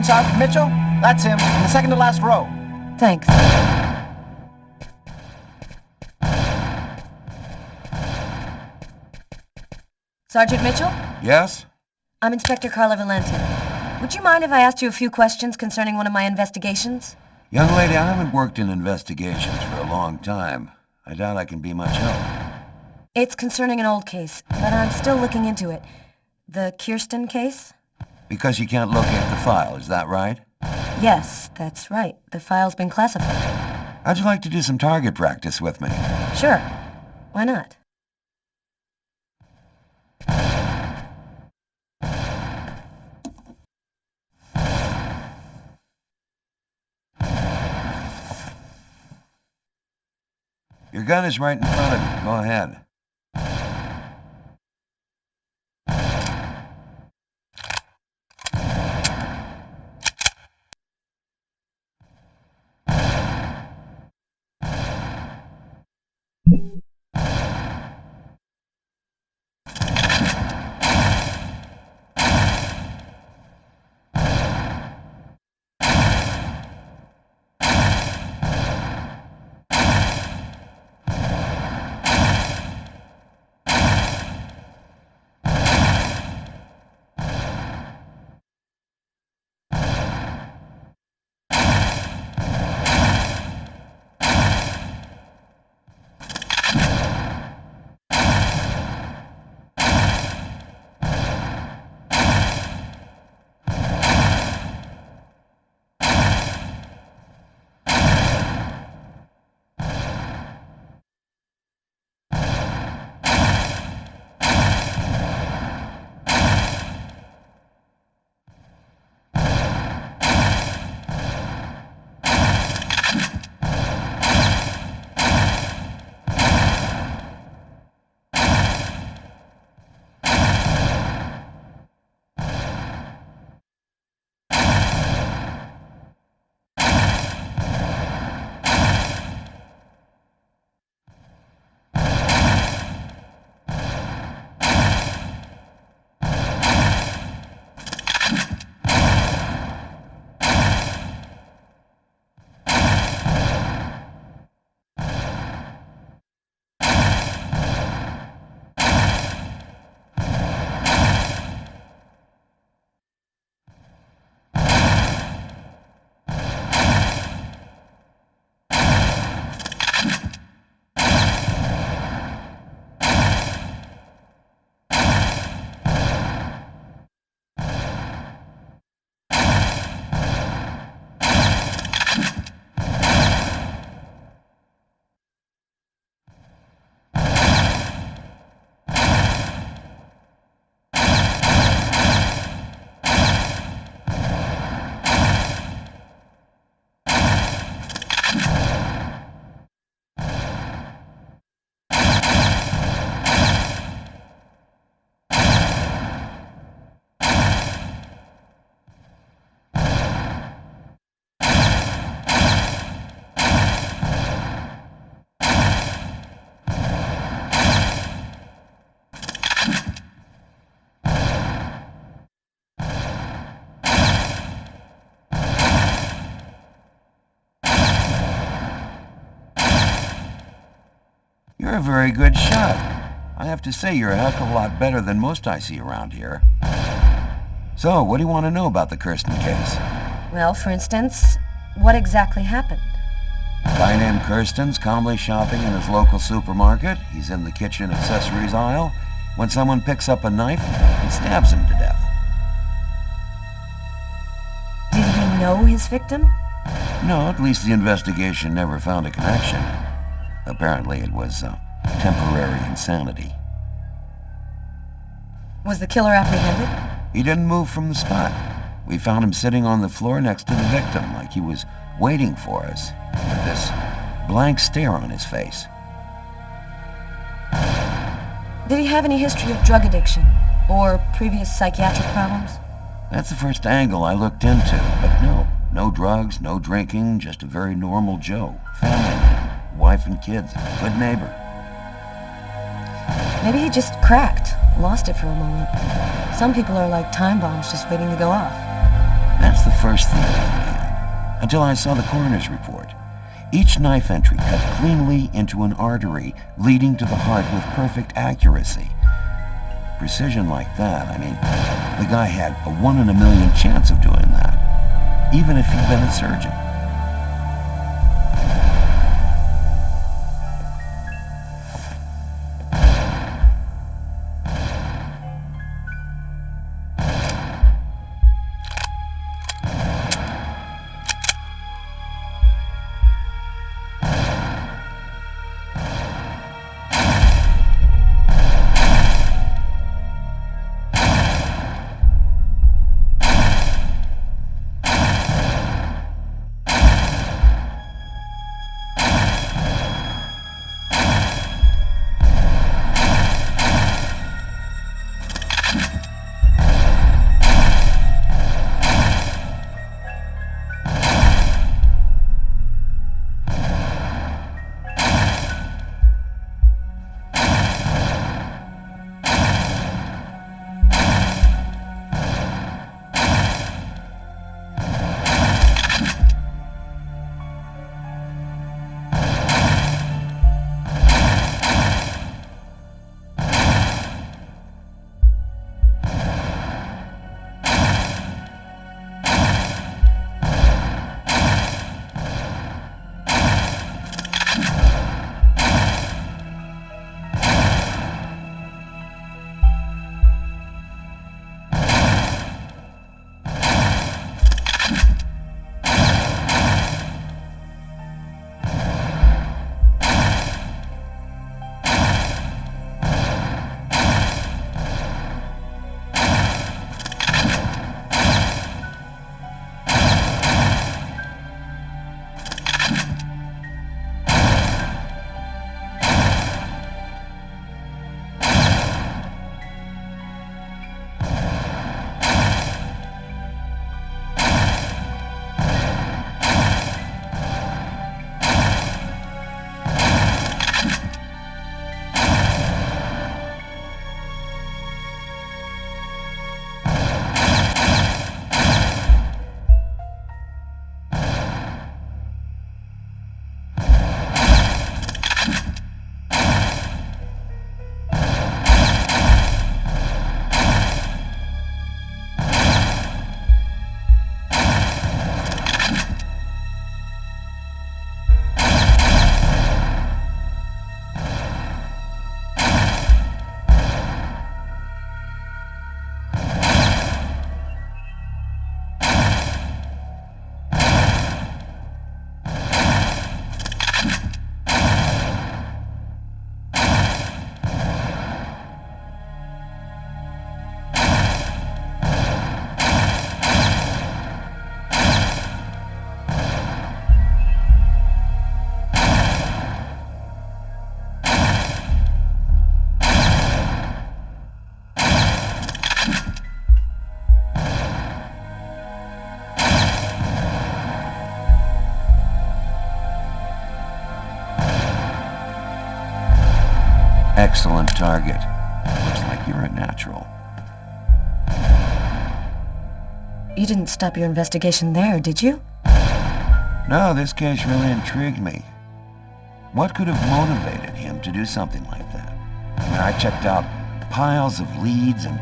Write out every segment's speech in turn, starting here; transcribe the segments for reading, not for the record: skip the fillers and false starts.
Sergeant Mitchell? That's him, in the second to last row. Thanks. Sergeant Mitchell? Yes? I'm Inspector Carla Valenti. Would you mind if I asked you a few questions concerning one of my investigations? Young lady, I haven't worked in investigations for a long time. I doubt I can be much help. It's concerning an old case, but I'm still looking into it. The Kirsten case? Because you can't locate the file, is that right? Yes, that's right. The file's been classified. How'd you like to do some target practice with me? Sure. Why not? Your gun is right in front of you. Go ahead. You're a very good shot. I have to say, you're a heck of a lot better than most I see around here. So, what do you want to know about the Kirsten case? Well, for instance, what exactly happened? A guy named Kirsten's calmly shopping in his local supermarket. He's in the kitchen accessories aisle when someone picks up a knife and stabs him to death. Did he know his victim? No, at least the investigation never found a connection. Apparently it was temporary insanity. Was the killer apprehended? He didn't move from the spot. We found him sitting on the floor next to the victim, like he was waiting for us, with this blank stare on his face. Did he have any history of drug addiction or previous psychiatric problems? That's the first angle I looked into, but no drugs, no drinking, just a very normal Joe, family man, wife and kids, good neighbor. Maybe he just cracked, lost it for a moment. Some people are like time bombs just waiting to go off. That's the first theory I had, until I saw the coroner's report. Each knife entry cut cleanly into an artery leading to the heart with perfect accuracy. Precision like that, I mean, the guy had a 1 in a million chance of doing that, even if he'd been a surgeon. Excellent target. Looks like you're a natural. You didn't stop your investigation there, did you? No, this case really intrigued me. What could have motivated him to do something like that? I mean, I checked out piles of leads and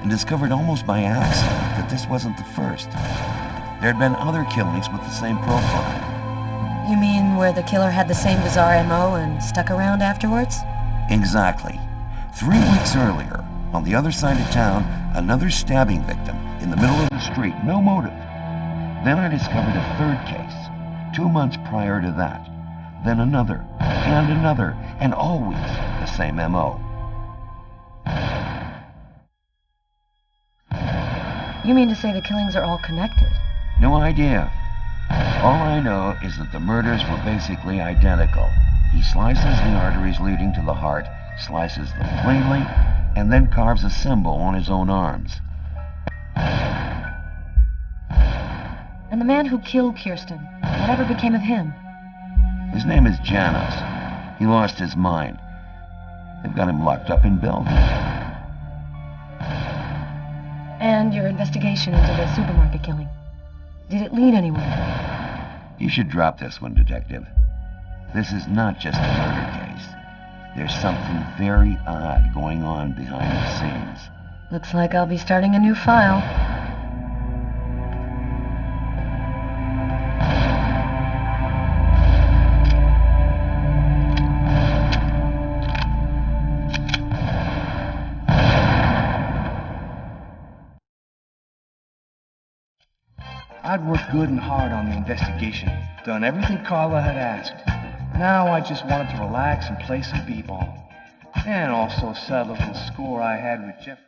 discovered almost by accident that this wasn't the first. There had been other killings with the same profile. You mean where the killer had the same bizarre MO and stuck around afterwards? Exactly. 3 weeks earlier, on the other side of town, another stabbing victim in the middle of the street, no motive. Then I discovered a third case, 2 months prior to that. Then another, and always the same MO. You mean to say the killings are all connected? No idea. All I know is that the murders were basically identical. He slices the arteries leading to the heart, slices them plainly, and then carves a symbol on his own arms. And the man who killed Kirsten, whatever became of him? His name is Janos. He lost his mind. They've got him locked up in Bellevue. And your investigation into the supermarket killing? Did it lead anywhere? You should drop this one, Detective. This is not just a murder case. There's something very odd going on behind the scenes. Looks like I'll be starting a new file. I'd worked good and hard on the investigation, done everything Carla had asked. Now I just wanted to relax and play some b-ball. And also settle a little score I had with Jeffrey.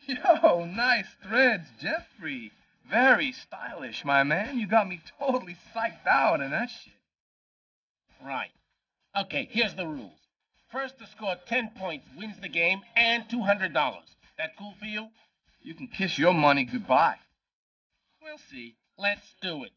Yo, nice threads, Jeffrey. Very stylish, my man. You got me totally psyched out in that shit. Right. Okay, here's the rules. First to score 10 points wins the game and $200. That cool for you? You can kiss your money goodbye. We'll see. Let's do it.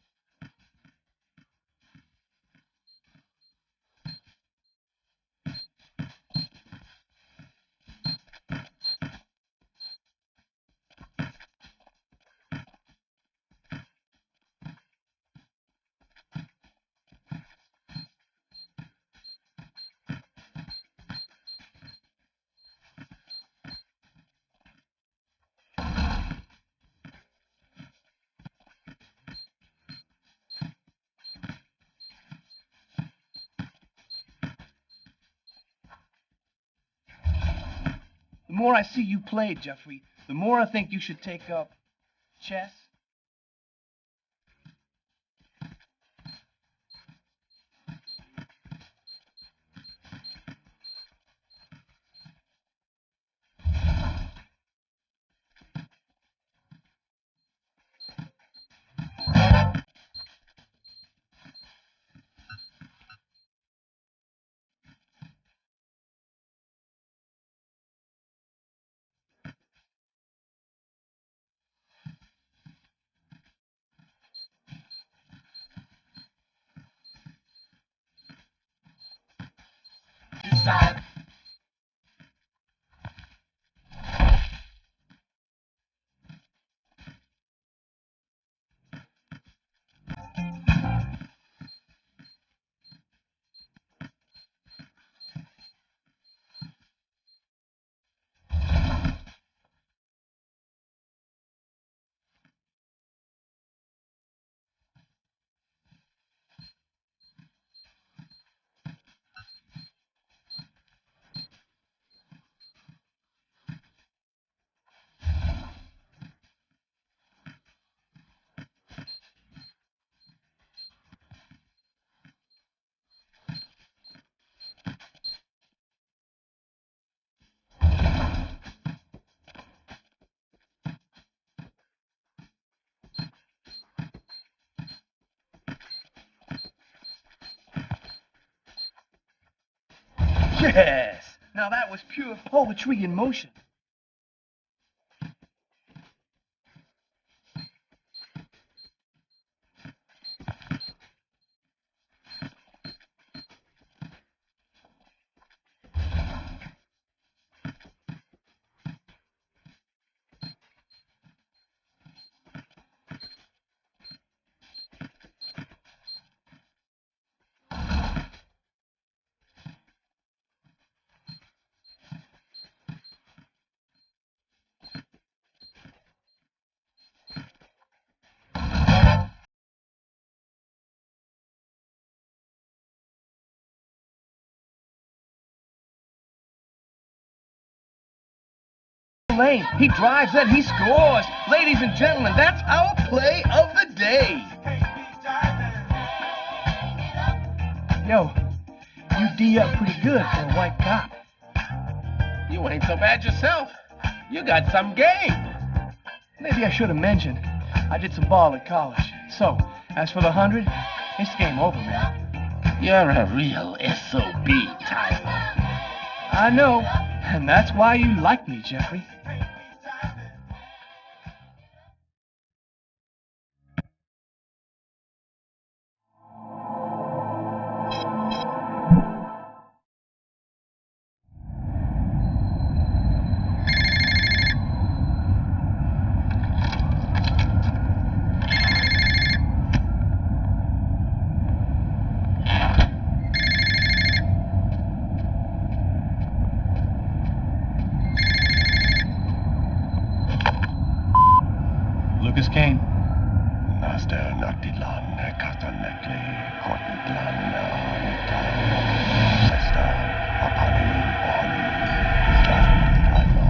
The more I see you play, Jeffrey, the more I think you should take up chess. Yes! Now that was pure poetry in motion. Lane, he drives and he scores. Ladies and gentlemen, that's our play of the day. Yo, you D up pretty good for a white cop. You ain't so bad yourself. You got some game. Maybe I should have mentioned, I did some ball at college. So, as for the 100, it's game over, man. You're a real SOB, Tyler. I know, and that's why you like me, Jeffrey. Katilan katanekli kotitlan nitan Sesta apani oni islan ano.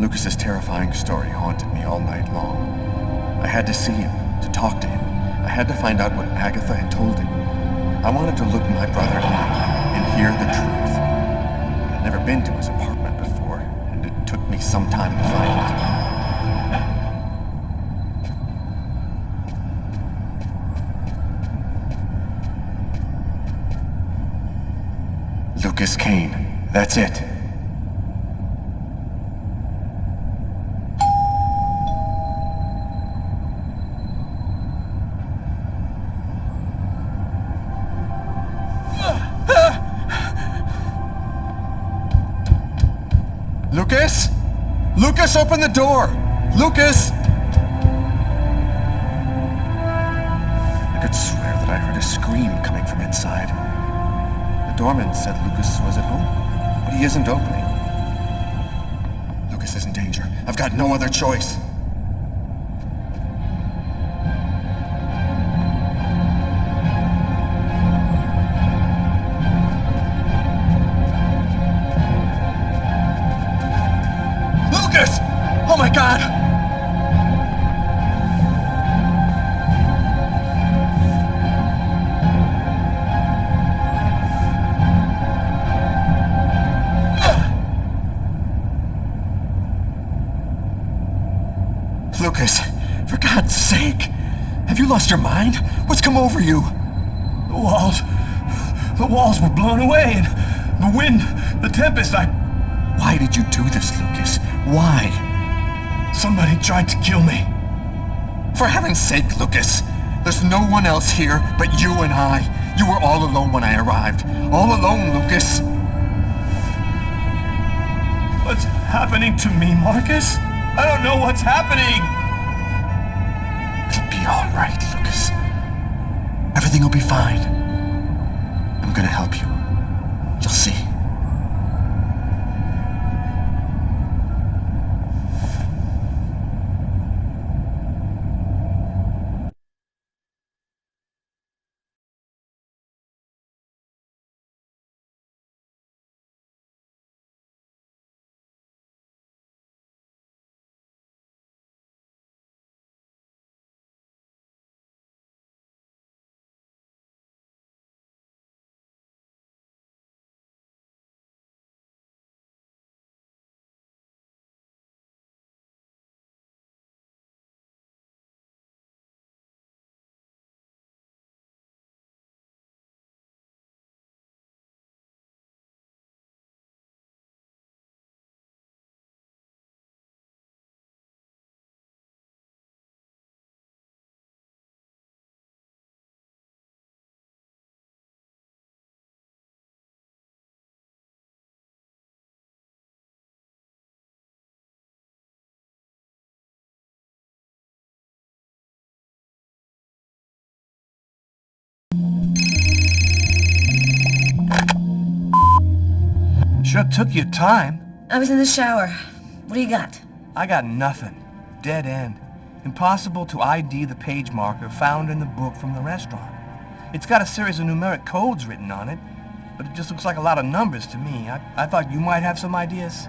Lucas's terrifying story haunted me all night long. I had to see him, to talk to him. I had to find out what Agatha had told him. I wanted to look my brother in the eye and hear the truth. I'd never been to his apartment before. some time to find it. Lucas Kane. That's it. Lucas? Lucas, open the door! Lucas! I could swear that I heard a scream coming from inside. The doorman said Lucas was at home, but he isn't opening. Lucas is in danger. I've got no other choice. Lucas! Oh my God! Lucas, for God's sake, have you lost your mind? What's come over you? The walls were blown away, and the wind, the tempest, Why did you do this, Lucas? Why? somebody tried to kill me. For heaven's sake, Lucas, there's no one else here but you and I. You were all alone when I arrived. All alone, Lucas. What's happening to me, Marcus? I don't know what's happening. It'll be all right, Lucas. Everything will be fine. I'm gonna help you. You'll see. Sure took your time. I was in the shower. What do you got? I got nothing. Dead end. Impossible to ID the page marker found in the book from the restaurant. It's got a series of numeric codes written on it, but it just looks like a lot of numbers to me. I thought you might have some ideas.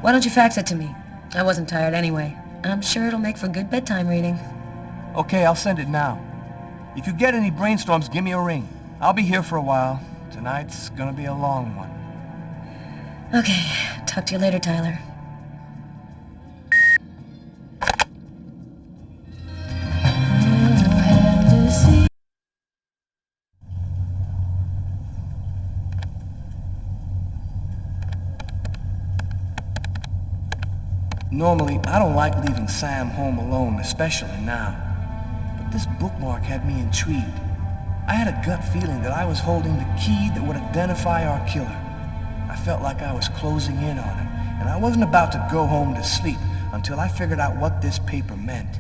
Why don't you fax it to me? I wasn't tired anyway. I'm sure it'll make for good bedtime reading. Okay, I'll send it now. If you get any brainstorms, give me a ring. I'll be here for a while. Tonight's gonna be a long one. Okay, talk to you later, Tyler. Normally, I don't like leaving Sam home alone, especially now. But this bookmark had me intrigued. I had a gut feeling that I was holding the key that would identify our killer. I felt like I was closing in on him, and I wasn't about to go home to sleep until I figured out what this paper meant.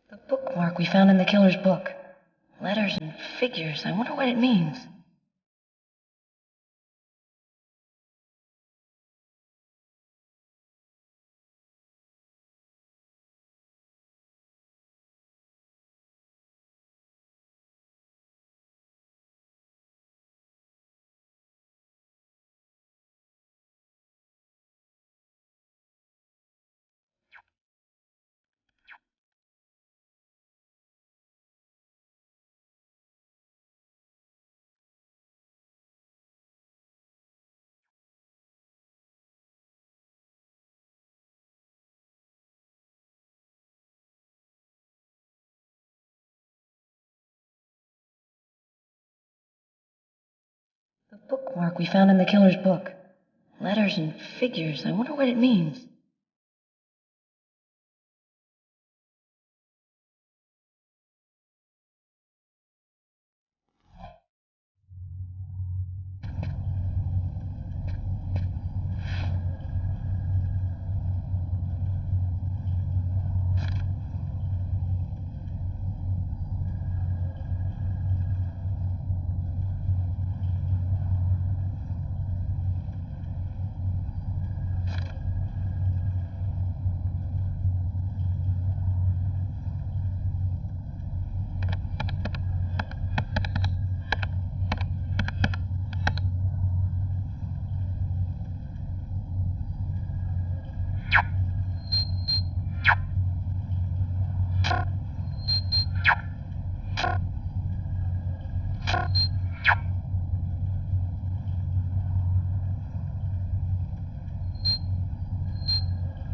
The bookmark we found in the killer's book. Letters and figures. I wonder what it means. The bookmark we found in the killer's book. Letters and figures. I wonder what it means.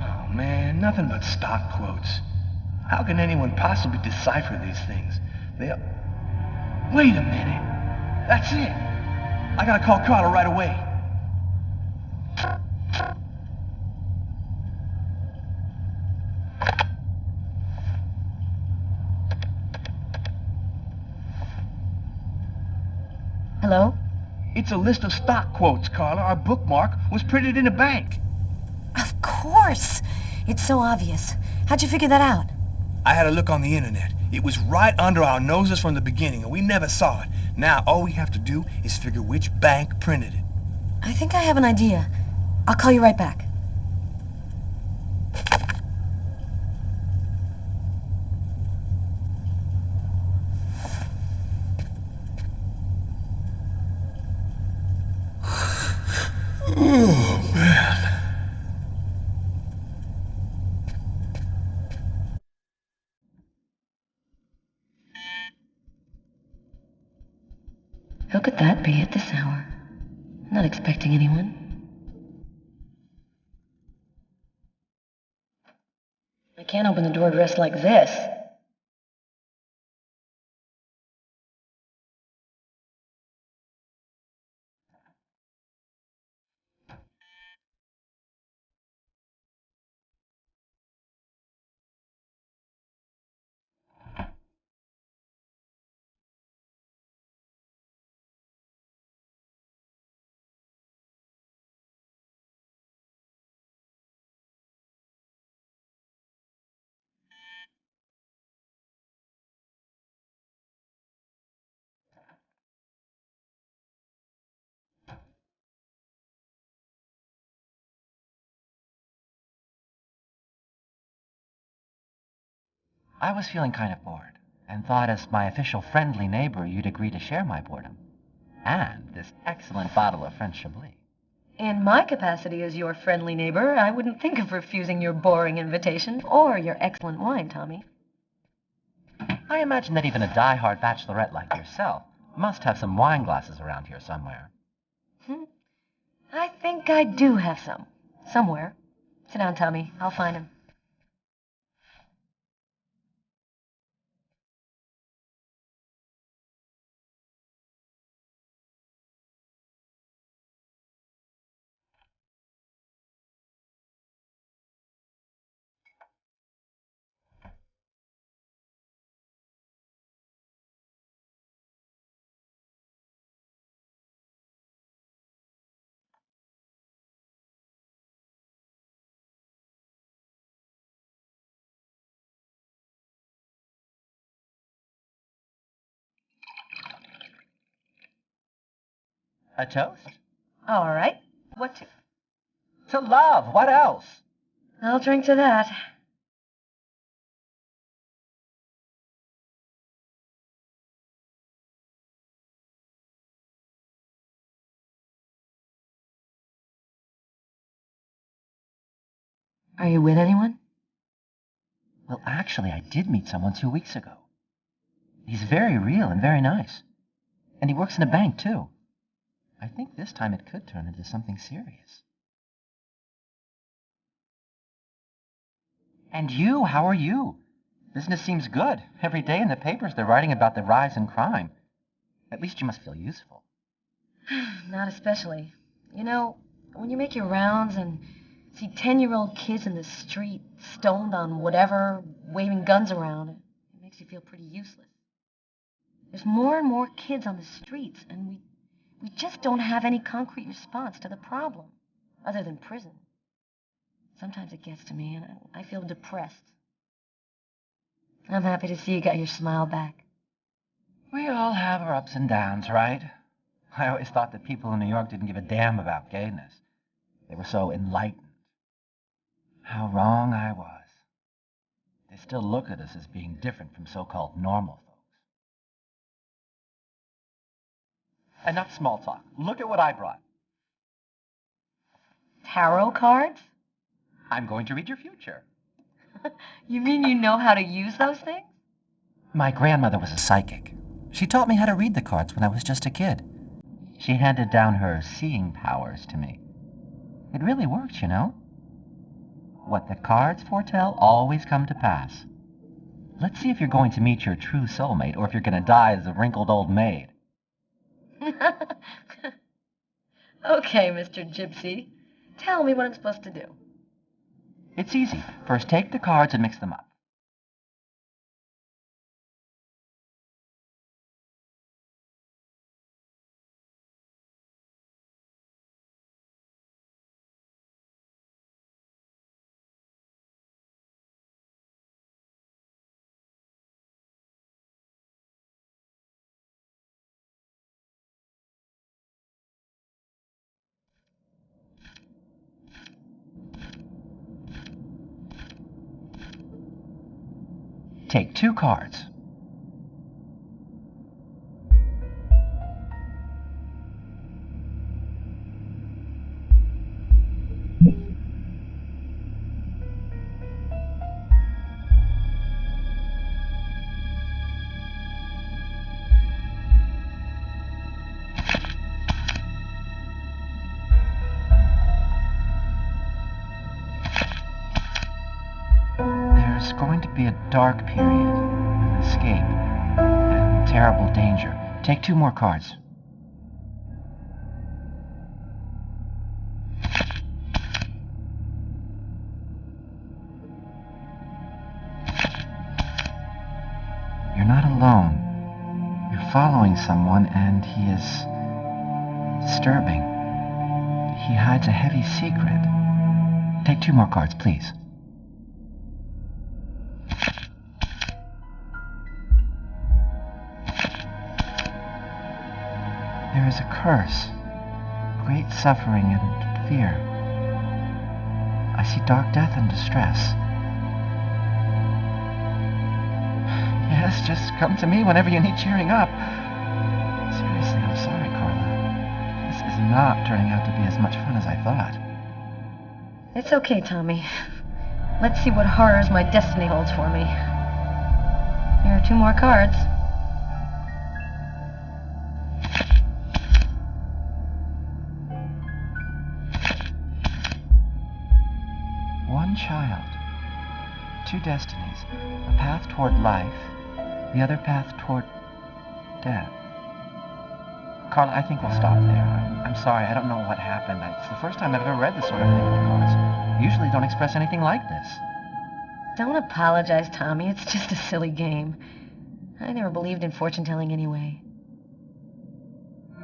Oh, man, nothing but stock quotes. How can anyone possibly decipher these things? Wait a minute. That's it. I gotta call Carla right away. Hello? It's a list of stock quotes, Carla. Our bookmark was printed in a bank. Of course! It's so obvious. How'd you figure that out? I had a look on the internet. It was right under our noses from the beginning, and we never saw it. Now, all we have to do is figure which bank printed it. I think I have an idea. I'll call you right back. Oh, man. Who could that be at this hour? Not expecting anyone. I can't open the door dressed like this. I was feeling kind of bored, and thought as my official friendly neighbor you'd agree to share my boredom. And this excellent bottle of French Chablis. In my capacity as your friendly neighbor, I wouldn't think of refusing your boring invitation or your excellent wine, Tommy. I imagine that even a die-hard bachelorette like yourself must have some wine glasses around here somewhere. I think I do have some. Somewhere. Sit down, Tommy. I'll find him. A toast? All right. What to? To love. What else? I'll drink to that. Are you with anyone? Well, actually, I did meet someone 2 weeks ago. He's very real and very nice. And he works in a bank, too. I think this time it could turn into something serious. And you, how are you? Business seems good. Every day in the papers they're writing about the rise in crime. At least you must feel useful. Not especially. You know, when you make your rounds and see 10-year-old kids in the street, stoned on whatever, waving guns around, it makes you feel pretty useless. There's more and more kids on the streets, and we just don't have any concrete response to the problem, other than prison. Sometimes it gets to me, and I feel depressed. I'm happy to see you got your smile back. We all have our ups and downs, right? I always thought that people in New York didn't give a damn about gayness. They were so enlightened. How wrong I was. They still look at us as being different from so-called normal folks. Enough small talk. Look at what I brought. Tarot cards? I'm going to read your future. You mean you know how to use those things? My grandmother was a psychic. She taught me how to read the cards when I was just a kid. She handed down her seeing powers to me. It really works, you know. What the cards foretell always come to pass. Let's see if you're going to meet your true soulmate or if you're going to die as a wrinkled old maid. Okay, Mr. Gypsy. Tell me what I'm supposed to do. It's easy. First, take the cards and mix them up. Take 2 cards. There's going to be a dark period, an escape, and terrible danger. Take 2 more cards. You're not alone. You're following someone, and he is disturbing. He hides a heavy secret. Take 2 more cards, please. There is a curse, great suffering and fear. I see dark death and distress. Yes, just come to me whenever you need cheering up. Seriously, I'm sorry, Carla. This is not turning out to be as much fun as I thought. It's okay, Tommy. Let's see what horrors my destiny holds for me. Here are 2 more cards. One child, 2 destinies, a path toward life, the other path toward death. Carla, I think we'll stop there. I'm sorry, I don't know what happened. It's the first time I've ever read this sort of thing with the cards. I usually don't express anything like this. Don't apologize, Tommy. It's just a silly game. I never believed in fortune-telling anyway.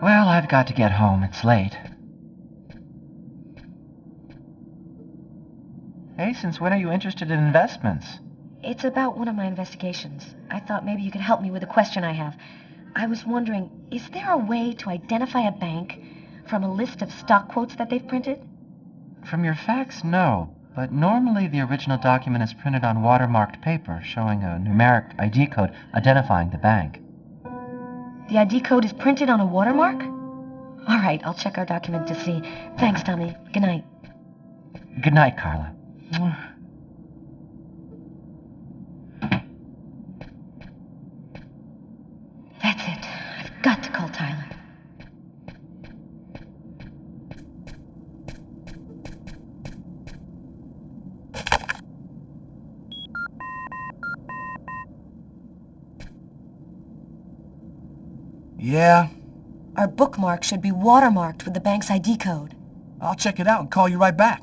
Well, I've got to get home. It's late. Hey, since when are you interested in investments? It's about one of my investigations. I thought maybe you could help me with a question I have. I was wondering, is there a way to identify a bank From a list of stock quotes that they've printed? From your fax, no. But normally the original document is printed on watermarked paper, showing a numeric ID code identifying the bank. The ID code is printed on a watermark? All right, I'll check our document to see. Thanks, Tommy. Good night. Good night, Carla. That's it. I've got to call Tyler. Yeah? Our bookmark should be watermarked with the bank's ID code. I'll check it out and call you right back.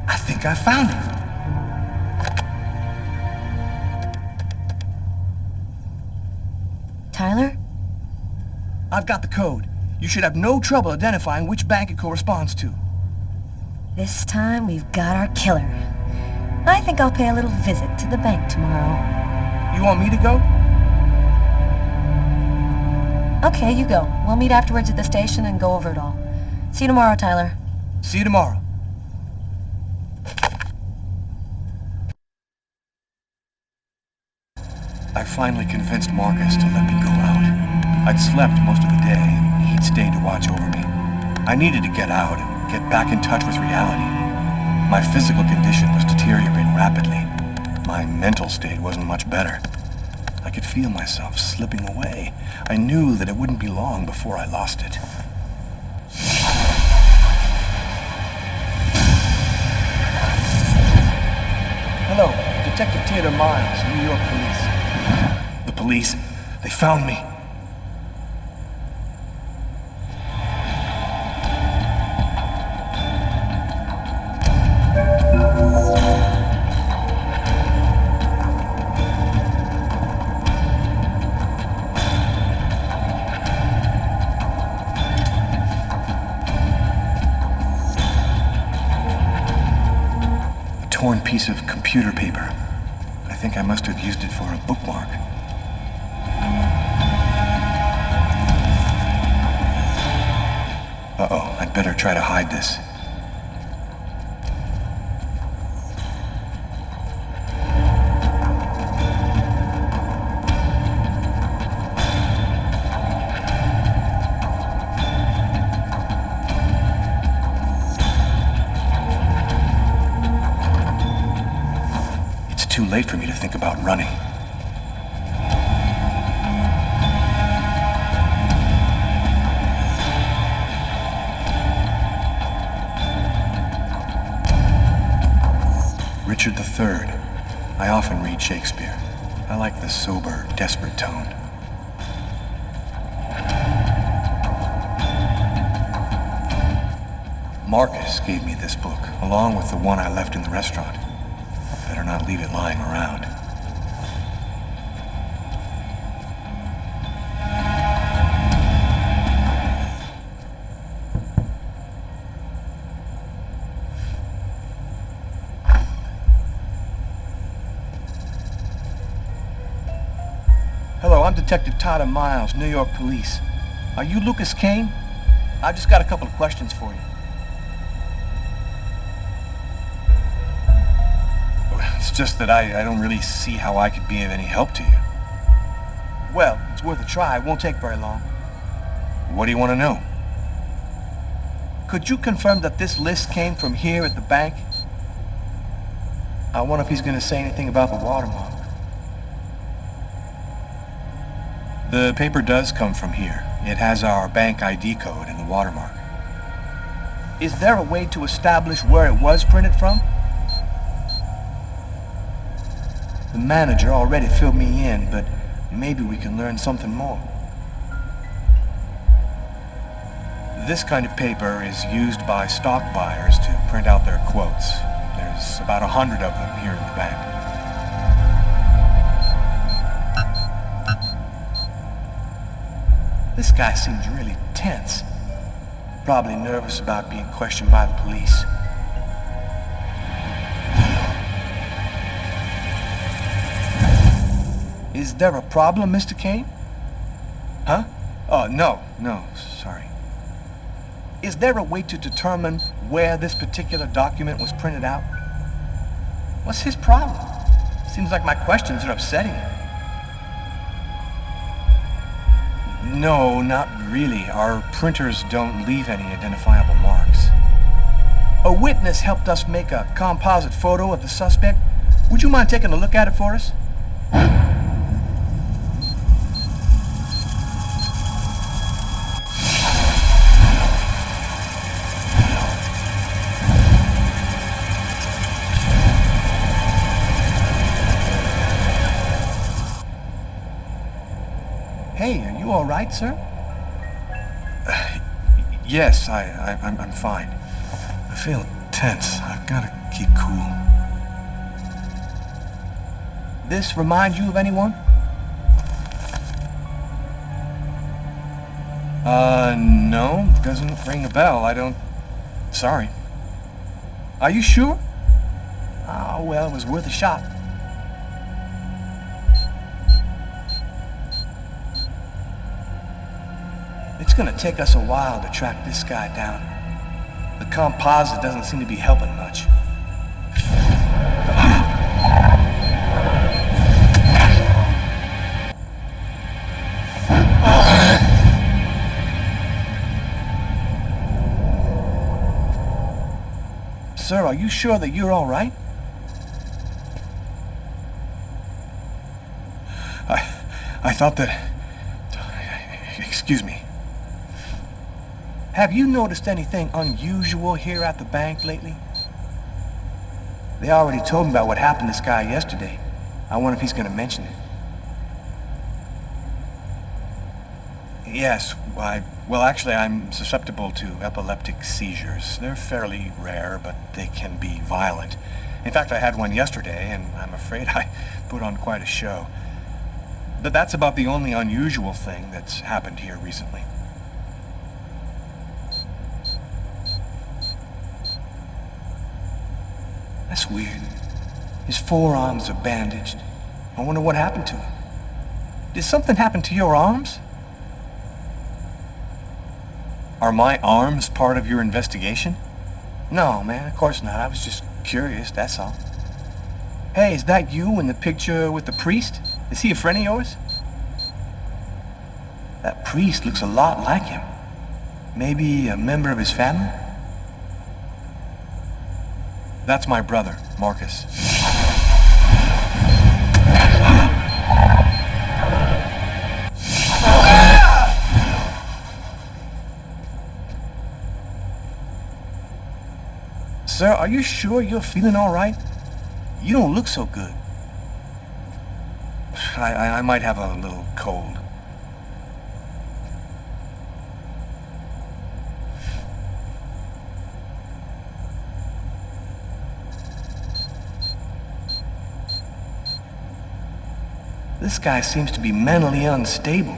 I think I found it. Tyler? I've got the code. You should have no trouble identifying which bank it corresponds to. This time we've got our killer. I think I'll pay a little visit to the bank tomorrow. You want me to go? Okay, you go. We'll meet afterwards at the station and go over it all. See you tomorrow, Tyler. See you tomorrow. I finally convinced Marcus to let me go out. I'd slept most of the day, and he'd stayed to watch over me. I needed to get out and get back in touch with reality. My physical condition was deteriorating rapidly. My mental state wasn't much better. I could feel myself slipping away. I knew that it wouldn't be long before I lost it. Hello, Detective Theodore Miles, New York Police. The police, they found me. A torn piece of computer paper. I think I must have used it for a bookmark. Uh-oh, I'd better try to hide this. It's too late for me to think about running. Richard III. I often read Shakespeare. I like the sober, desperate tone. Marcus gave me this book, along with the one I left in the restaurant. Better not leave it lying around. Hello, I'm Detective Tyler Miles, New York Police. Are you Lucas Kane? I've just got a couple of questions for you. It's just that I don't really see how I could be of any help to you. Well, it's worth a try. It won't take very long. What do you want to know? Could you confirm that this list came from here at the bank? I wonder if he's gonna say anything about the watermark. The paper does come from here. It has our bank ID code and the watermark. Is there a way to establish where it was printed from? The manager already filled me in, but maybe we can learn something more. This kind of paper is used by stock buyers to print out their quotes. There's about 100 of them here in the bank. This guy seems really tense. Probably nervous about being questioned by the police. Is there a problem, Mr. Kane? Huh? Oh, no, sorry. Is there a way to determine where this particular document was printed out? What's his problem? Seems like my questions are upsetting him. No, not really. Our printers don't leave any identifiable marks. A witness helped us make a composite photo of the suspect. Would you mind taking a look at it for us? Hey, are you all right, sir? Yes, I'm fine. I feel tense. I've got to keep cool. This remind you of anyone? No, doesn't ring a bell. I don't... Sorry. Are you sure? Oh, well, it was worth a shot. It's gonna take us a while to track this guy down. The composite doesn't seem to be helping much. Sir, are you sure that you're all right? I thought that... Excuse me. Have you noticed anything unusual here at the bank lately? They already told me about what happened to this guy yesterday. I wonder if he's gonna mention it. Yes, well, actually, I'm susceptible to epileptic seizures. They're fairly rare, but they can be violent. In fact, I had one yesterday, and I'm afraid I put on quite a show. But that's about the only unusual thing that's happened here recently. That's weird. His forearms are bandaged. I wonder what happened to him. Did something happen to your arms? Are my arms part of your investigation? No, man, of course not. I was just curious, that's all. Hey, is that you in the picture with the priest? Is he a friend of yours? That priest looks a lot like him. Maybe a member of his family? That's my brother, Marcus. Sir, are you sure you're feeling all right? You don't look so good. I might have a little cold. This guy seems to be mentally unstable.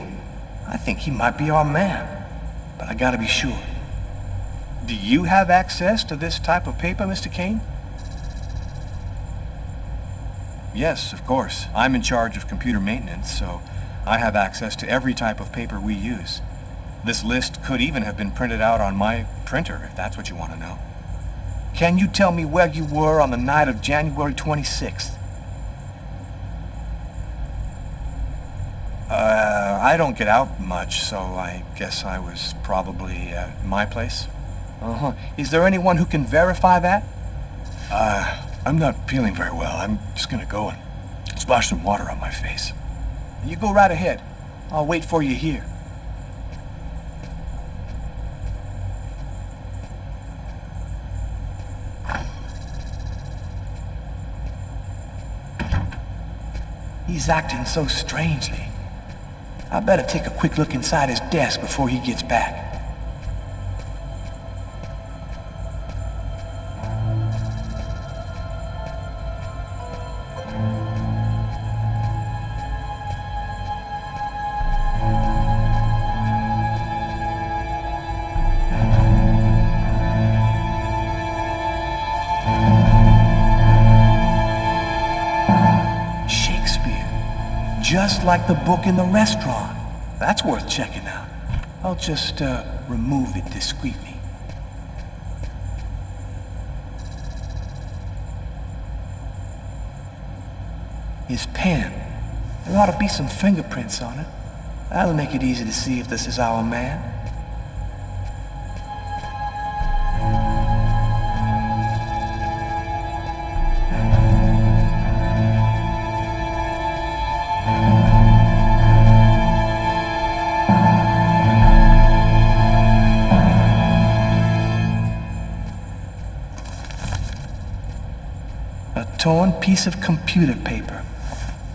I think he might be our man, but I gotta be sure. Do you have access to this type of paper, Mr. Kane? Yes, of course. I'm in charge of computer maintenance, so I have access to every type of paper we use. This list could even have been printed out on my printer, if that's what you want to know. Can you tell me where you were on the night of January 26th? I don't get out much, so I guess I was probably at my place. Uh-huh. Is there anyone who can verify that? I'm not feeling very well. I'm just gonna go and splash some water on my face. You go right ahead. I'll wait for you here. He's acting so strangely. I better take a quick look inside his desk before he gets back. Just like the book in the restaurant. That's worth checking out. I'll just remove it discreetly. His pen. There ought to be some fingerprints on it. That'll make it easy to see if this is our man. Torn piece of computer paper.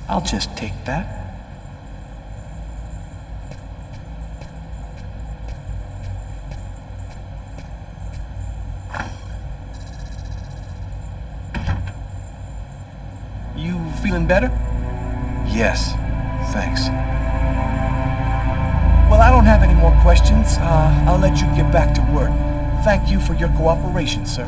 I'll just take that. You feeling better? Yes, thanks. Well, I don't have any more questions. I'll let you get back to work. Thank you for your cooperation, sir.